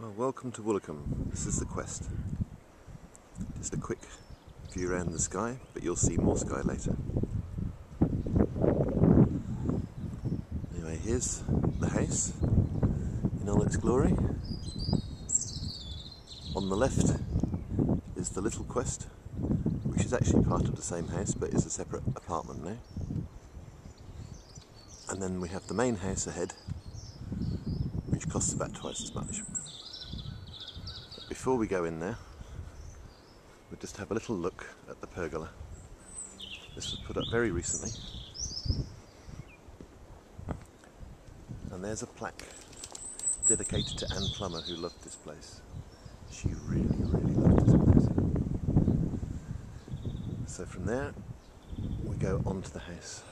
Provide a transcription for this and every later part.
Well, welcome to Woolacombe. This is the quest. Just a quick view around the sky, but you'll see more sky later. Anyway, here's the house in all its glory. On the left is the little quest, which is actually part of the same house, but is a separate apartment now. And then we have the main house ahead, which costs about twice as much. Before we go in there, we'll just have a little look at the pergola. This was put up very recently. And there's a plaque dedicated to Anne Plummer, who loved this place. She really, really loved this place. So from there, we go onto the house.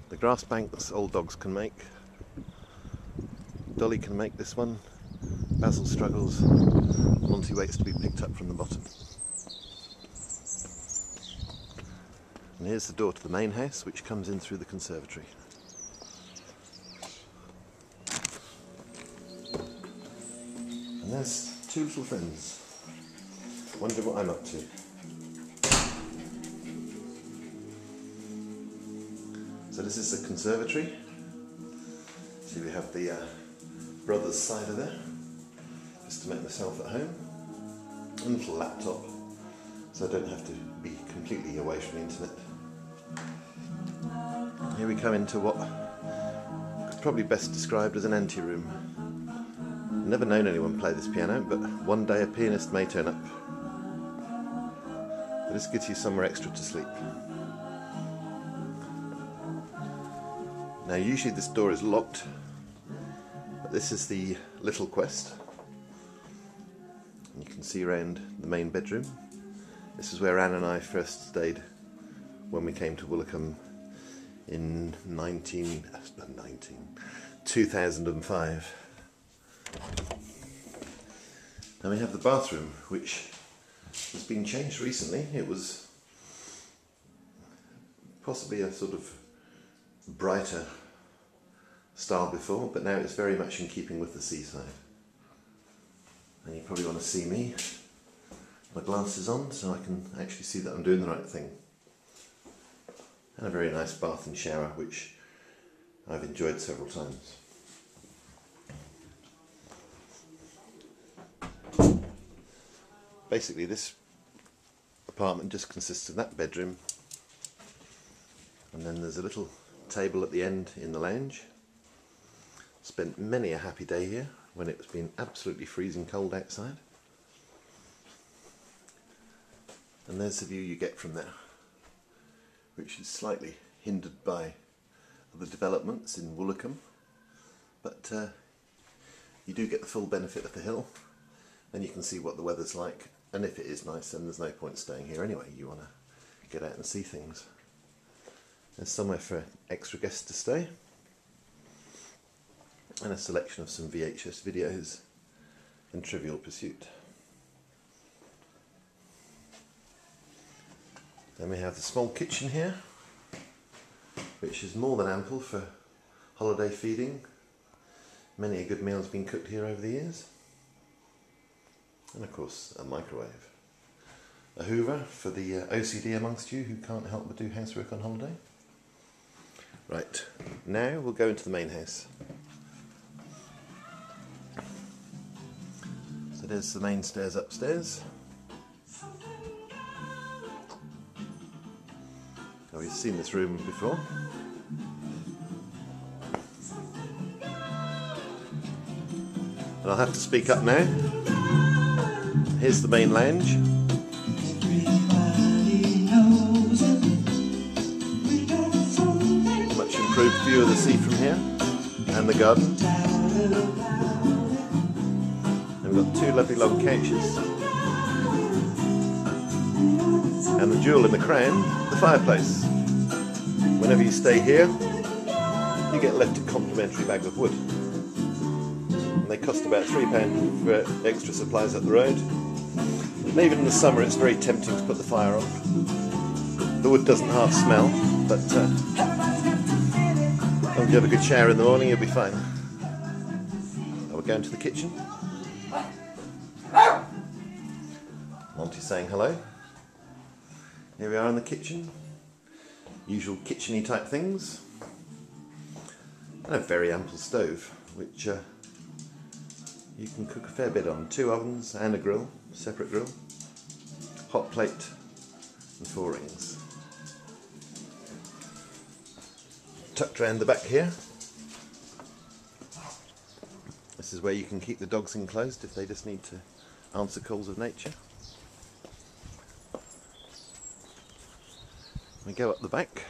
The grass banks old dogs can make. Dolly can make this one. Basil struggles. Monty waits to be picked up from the bottom. And here's the door to the main house, which comes in through the conservatory. And there's two little friends. Wonder what I'm up to. So this is the conservatory. See, we have the brother's cider there, just to make myself at home. A little laptop, so I don't have to be completely away from the internet. Here we come into what is probably best described as an ante-room. I've never known anyone play this piano, but one day a pianist may turn up. But this gives you somewhere extra to sleep. Now usually this door is locked, but this is the little quest. You can see around the main bedroom. This is where Anne and I first stayed when we came to Woolacombe in 2005. Now we have the bathroom, which has been changed recently. It was possibly a sort of brighter style before, but now it's very much in keeping with the seaside. And you probably want to see me. My glasses on so I can actually see that I'm doing the right thing. And a very nice bath and shower, which I've enjoyed several times. Basically this apartment just consists of that bedroom, and then there's a little table at the end in the lounge. Spent many a happy day here when it's been absolutely freezing cold outside. And there's the view you get from there, which is slightly hindered by the developments in Woolacombe, but you do get the full benefit of the hill, and you can see what the weather's like, and if it is nice then there's no point staying here anyway. You want to get out and see things. There's somewhere for extra guests to stay, and a selection of some VHS videos and Trivial Pursuit. Then we have the small kitchen here, which is more than ample for holiday feeding. Many a good meal's been cooked here over the years. And of course a microwave. A hoover for the OCD amongst you who can't help but do housework on holiday. Right, now we'll go into the main house. So there's the main stairs upstairs. Now we've seen this room before. And I'll have to speak up now. Here's the main lounge. Much improved view of the sea from here, and the garden. And we've got two lovely log couches. And the jewel in the crown, the fireplace. Whenever you stay here, you get left a complimentary bag of wood. And they cost about £3 for extra supplies up the road. And even in the summer it's very tempting to put the fire on. The wood doesn't half smell, but if you have a good shower in the morning, you'll be fine. we go into the kitchen. Monty's saying hello. Here we are in the kitchen. Usual kitchen-y type things. And a very ample stove, which you can cook a fair bit on. 2 ovens and a grill, separate grill. Hot plate and 4 rings. Tucked around the back here. This is where you can keep the dogs enclosed if they just need to answer calls of nature. We go up the back.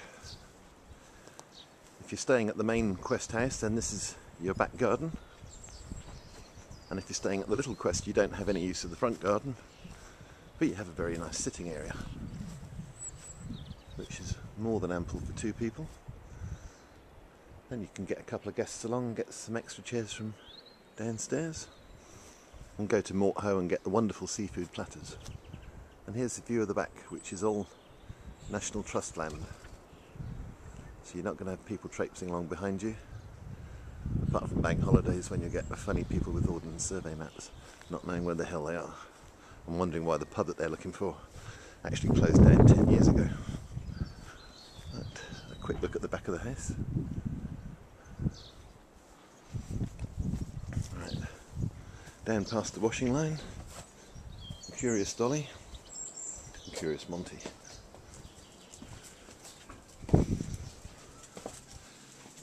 If you're staying at the main Quest house, then this is your back garden. And if you're staying at the little Quest, you don't have any use of the front garden, but you have a very nice sitting area, which is more than ample for 2 people. Then you can get a couple of guests along, get some extra chairs from downstairs, and go to Mort Ho and get the wonderful seafood platters. And here's the view of the back, which is all National Trust land. So you're not going to have people traipsing along behind you, apart from bank holidays when you get the funny people with Ordnance Survey maps not knowing where the hell they are and wondering why the pub that they're looking for actually closed down 10 years ago. But a quick look at the back of the house. Right, down past the washing line, Curious Dolly and Curious Monty.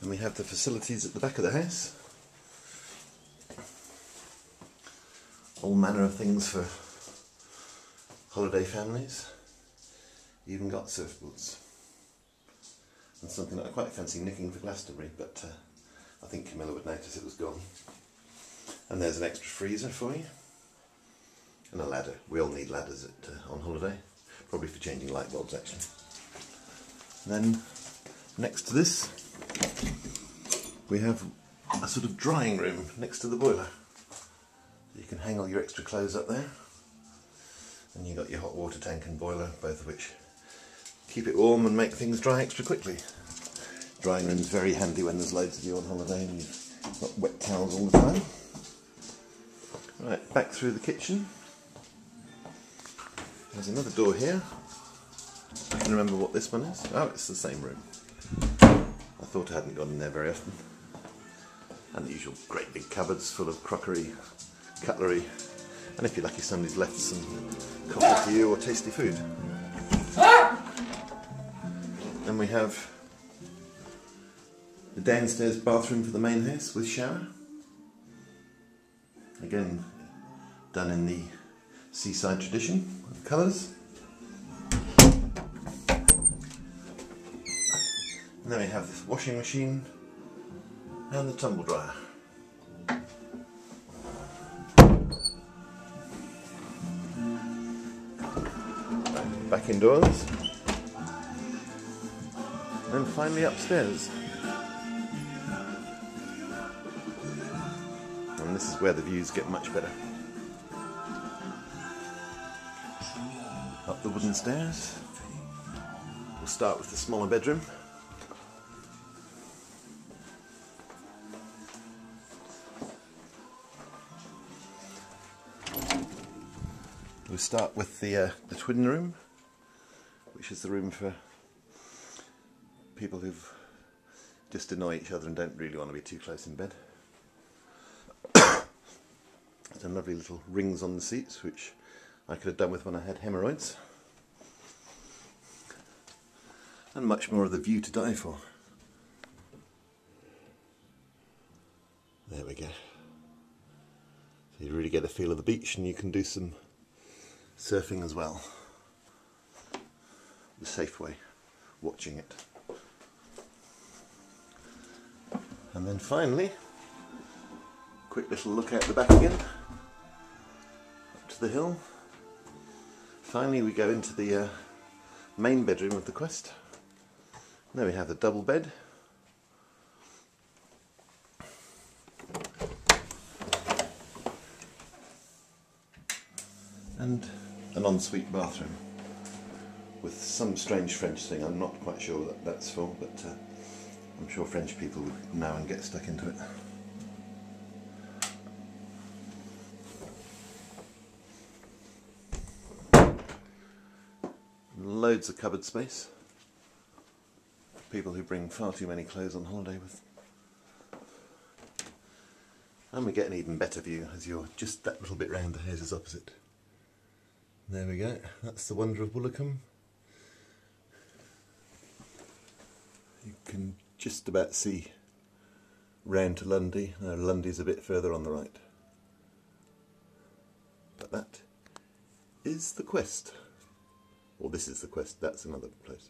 And we have the facilities at the back of the house. All manner of things for holiday families. Even got surfboards. And something that I quite fancy nicking for Glastonbury, but I think Camilla would notice it was gone. And there's an extra freezer for you. And a ladder. We all need ladders on holiday. Probably for changing light bulbs, actually. And then next to this, we have a sort of drying room next to the boiler. You can hang all your extra clothes up there. And you've got your hot water tank and boiler, both of which keep it warm and make things dry extra quickly. Drying room's very handy when there's loads of you on holiday and you've got wet towels all the time. Right, back through the kitchen. There's another door here. I can remember what this one is. Oh, it's the same room. I thought I hadn't gone in there very often. And the usual great big cupboards full of crockery, cutlery, and if you're lucky somebody's left some coffee for you or tasty food. Then we have the downstairs bathroom for the main house with shower. Again, done in the seaside tradition of colours. And then we have this washing machine and the tumble dryer. Back indoors. And finally upstairs. And this is where the views get much better. Up the wooden stairs. We'll start with the smaller bedroom. We'll start with the twin room, which is the room for people who just annoy each other and don't really want to be too close in bed. Some lovely little rings on the seats, which I could have done with when I had hemorrhoids. And much more of the view to die for. There we go. So you really get a feel of the beach, and you can do some surfing as well. The safe way, watching it. And then finally, quick little look out the back again, up to the hill. Finally we go into the main bedroom of the Quest. There we have the double bed. And an ensuite bathroom with some strange French thing. I'm not quite sure what that's for, but I'm sure French people would know and get stuck into it. Loads of cupboard space. People who bring far too many clothes on holiday with. And we get an even better view as you're just that little bit round the houses opposite. There we go, that's the wonder of Woolacombe. You can just about see round to Lundy. No, Lundy's a bit further on the right. But that is the Quest. Or this is the Quest, that's another place.